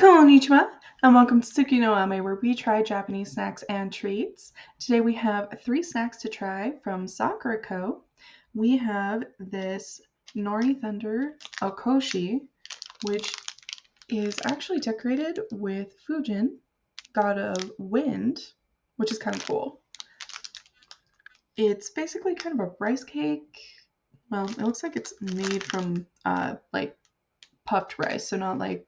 Konnichiwa, and welcome to Tsuki no Ame, where we try Japanese snacks and treats. Today we have 3 snacks to try from Sakura Co. We have this Nori Thunder Okoshi, which is actually decorated with Fujin, god of wind, which is kind of cool. It's basically kind of a rice cake. Well, it looks like it's made from like puffed rice, so not like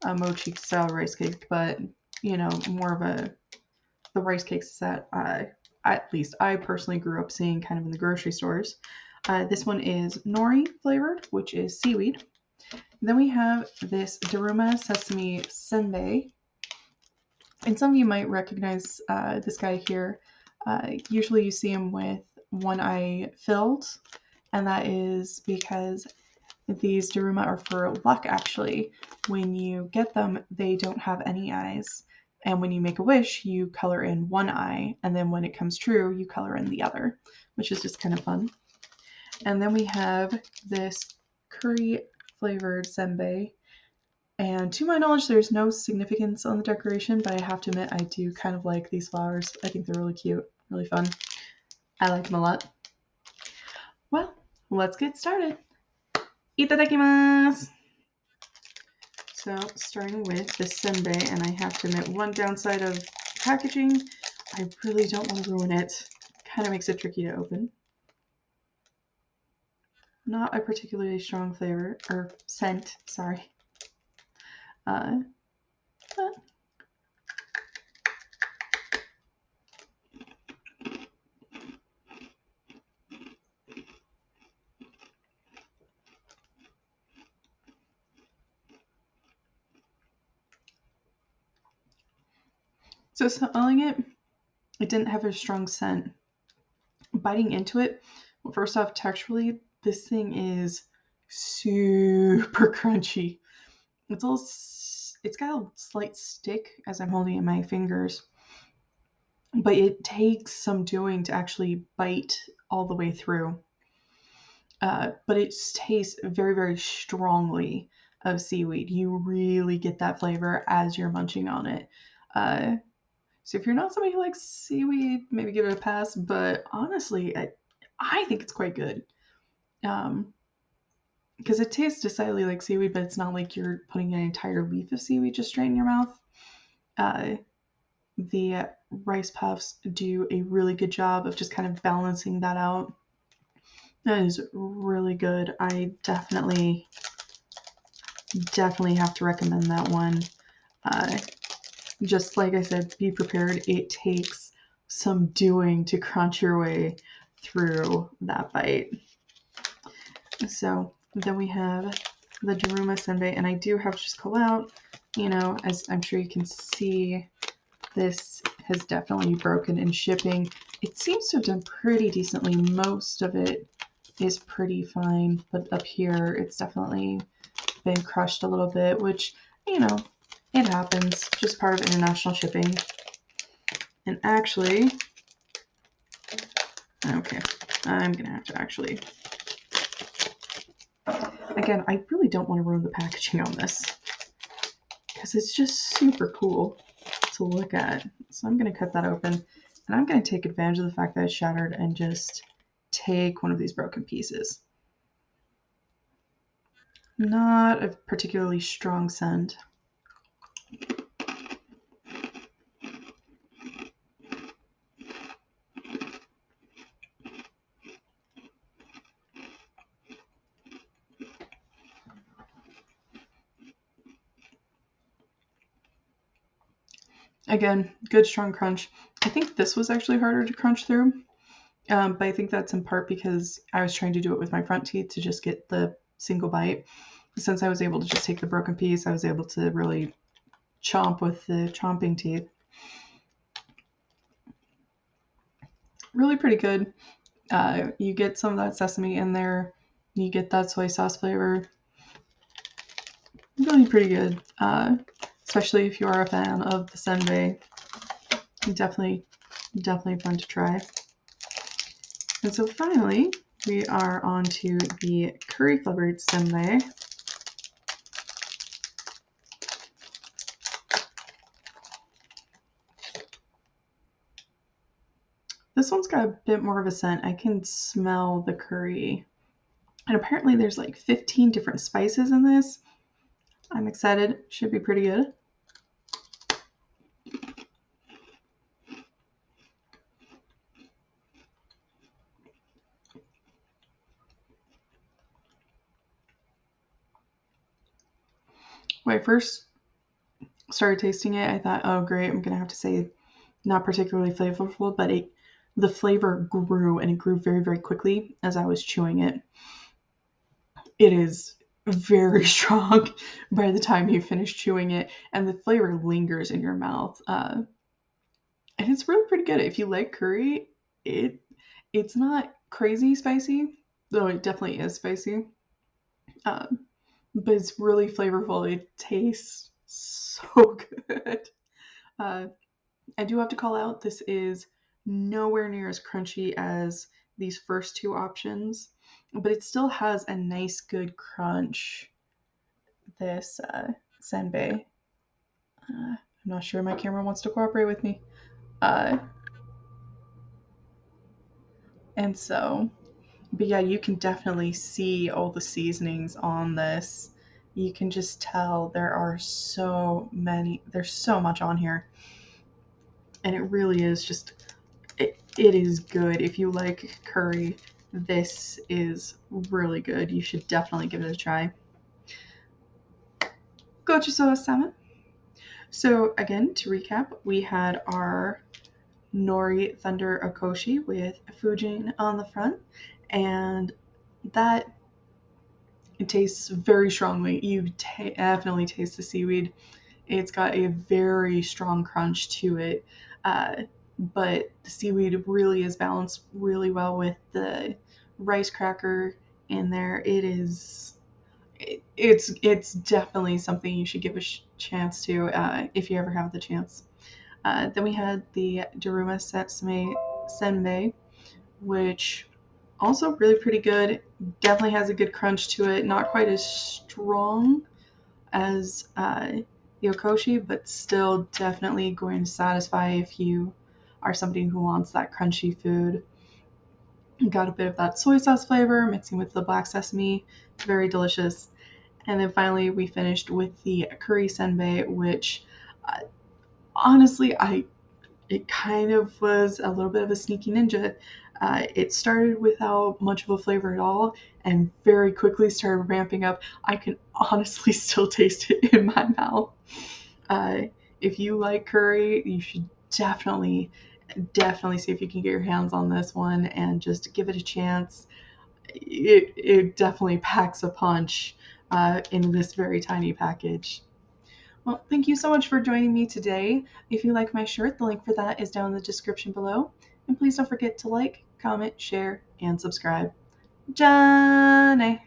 a mochi style rice cake, but more of the rice cakes that at least I personally grew up seeing kind of in the grocery stores. This one is nori flavored, which is seaweed. Then we have this Daruma Sesame Senbei, and some of you might recognize this guy here. Usually you see him with one eye filled, and that is because these Daruma are for luck, actually. When you get them, they don't have any eyes. And when you make a wish, you color in one eye. And then when it comes true, you color in the other, which is just kind of fun. And then we have this curry flavored senbei. And to my knowledge, there's no significance on the decoration, but I have to admit, I do kind of like these flowers. I think they're really cute, really fun. I like them a lot. Well, let's get started. Itadakimasu! So, starting with the senbei, and I have to admit, one downside of packaging, I really don't want to ruin it. Kind of makes it tricky to open. Not a particularly strong flavor, or scent, sorry. But so smelling it, it didn't have a strong scent. Biting into it, well, first off, texturally, this thing is super crunchy. It's got a slight stick as I'm holding it in my fingers, but it takes some doing to actually bite all the way through. But it tastes very, very strongly of seaweed. You really get that flavor as you're munching on it. So if you're not somebody who likes seaweed, maybe give it a pass. But honestly, I think it's quite good. Because it tastes decidedly like seaweed, but it's not like you're putting an entire leaf of seaweed just straight in your mouth. The rice puffs do a really good job of just kind of balancing that out. That is really good. I definitely have to recommend that one. Just like I said, be prepared. It takes some doing to crunch your way through that bite. So then we have the Daruma Senbei, and I do have to just call out, as I'm sure you can see, this has definitely broken in shipping. It seems to have done pretty decently. Most of it is pretty fine, but up here it's definitely been crushed a little bit, which, it happens. Just part of international shipping. And actually, okay, I'm gonna have to actually, again, I really don't want to ruin the packaging on this because it's just super cool to look at. So I'm gonna cut that open, and I'm gonna take advantage of the fact that it's shattered and just take one of these broken pieces. Not a particularly strong scent. Again, good strong crunch. I think this was actually harder to crunch through, but I think that's in part because I was trying to do it with my front teeth to just get the single bite. Since I was able to just take the broken piece, I was able to really chomp with the chomping teeth. Really pretty good. You get some of that sesame in there. You get that soy sauce flavor. Really pretty good. Especially if you are a fan of the senbei. Definitely fun to try. And so finally, we are on to the curry flavored senbei. This one's got a bit more of a scent. I can smell the curry. And apparently there's like 15 different spices in this. I'm excited. Should be pretty good. When I first started tasting it, I thought, oh great, I'm gonna have to say not particularly flavorful, but the flavor grew, and it grew very, very quickly as I was chewing it. It is very strong by the time you finish chewing it, and the flavor lingers in your mouth. And it's really pretty good. If you like curry, it it's not crazy spicy, though it definitely is spicy. Um, but it's really flavorful. It tastes so good. Uh, I do have to call out, this is nowhere near as crunchy as these first two options, but it still has a nice, good crunch. This senbei. I'm not sure my camera wants to cooperate with me. Uh, and so, but yeah, you can definitely see all the seasonings on this. You can just tell there are so many, there's so much on here. And it really is just, it is good. If you like curry, this is really good. You should definitely give it a try. Gochu sama. So again, to recap, we had our Nori Thunder Okoshi with Fujin on the front, and that it tastes very strongly. You definitely taste the seaweed. It's got a very strong crunch to it, but the seaweed really is balanced really well with the rice cracker in there. It's definitely something you should give a chance to if you ever have the chance. Then we had the Daruma Sesame Senbei, which also really pretty good. Definitely has a good crunch to it. Not quite as strong as the Okoshi, but still definitely going to satisfy if you are somebody who wants that crunchy food. Got a bit of that soy sauce flavor mixing with the black sesame. Very delicious. And then finally, we finished with the curry senbei, which uh, honestly, it kind of was a little bit of a sneaky ninja. It started without much of a flavor at all and very quickly started ramping up. I can honestly still taste it in my mouth. Uh, if you like curry, you should definitely see if you can get your hands on this one and just give it a chance. It definitely packs a punch in this very tiny package. Well, thank you so much for joining me today. If you like my shirt, the link for that is down in the description below. And please don't forget to like, comment, share, and subscribe. Jane!